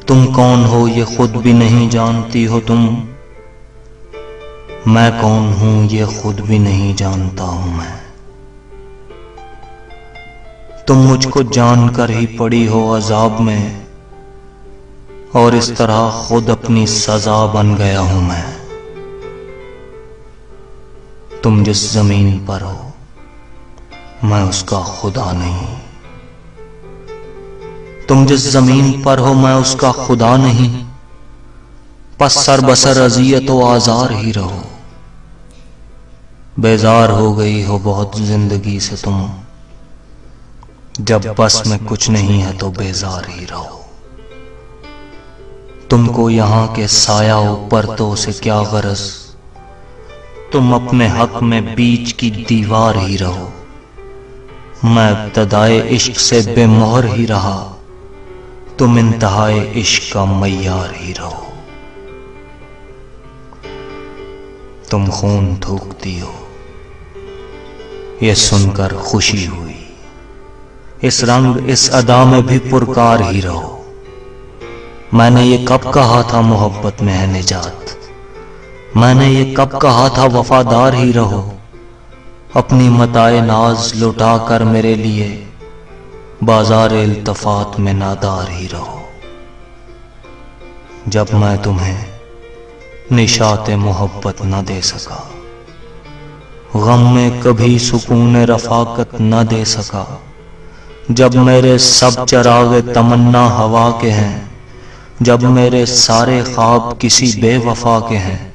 تم کون ہو یہ خود بھی نہیں جانتی ہو تم، میں کون ہوں یہ خود بھی نہیں جانتا ہوں میں۔ تم مجھ کو جان کر ہی پڑی ہو عذاب میں، اور اس طرح خود اپنی سزا بن گیا ہوں میں۔ تم جس زمین پر ہو میں اس کا خدا نہیں، تم جس زمین پر ہو میں اس کا خدا نہیں، پس سر بسر اذیت و آزار ہی رہو۔ بیزار ہو گئی ہو بہت زندگی سے تم، جب بس میں کچھ نہیں ہے تو بیزار ہی رہو۔ تم کو یہاں کے سایہ پرتوں سے کیا غرض، تم اپنے حق میں بیچ کی دیوار ہی رہو۔ میں ابتدائے عشق سے بے مہر ہی رہا، تم انتہائے عشق کا معیار ہی رہو۔ تم خون تھوکتی ہو یہ سن کر خوشی ہوئی، اس رنگ اس ادا میں بھی پرکار ہی رہو۔ میں نے یہ کب کہا تھا محبت میں ہے نجات، میں نے یہ کب کہا تھا وفادار ہی رہو۔ اپنی متاع ناز لٹا کر میرے لیے بازار التفات میں نادار ہی رہو۔ جب میں تمہیں نشاط محبت نہ دے سکا، غم میں کبھی سکون رفاقت نہ دے سکا، جب میرے سب چراغ تمنا ہوا کے ہیں، جب میرے سارے خواب کسی بے وفا کے ہیں،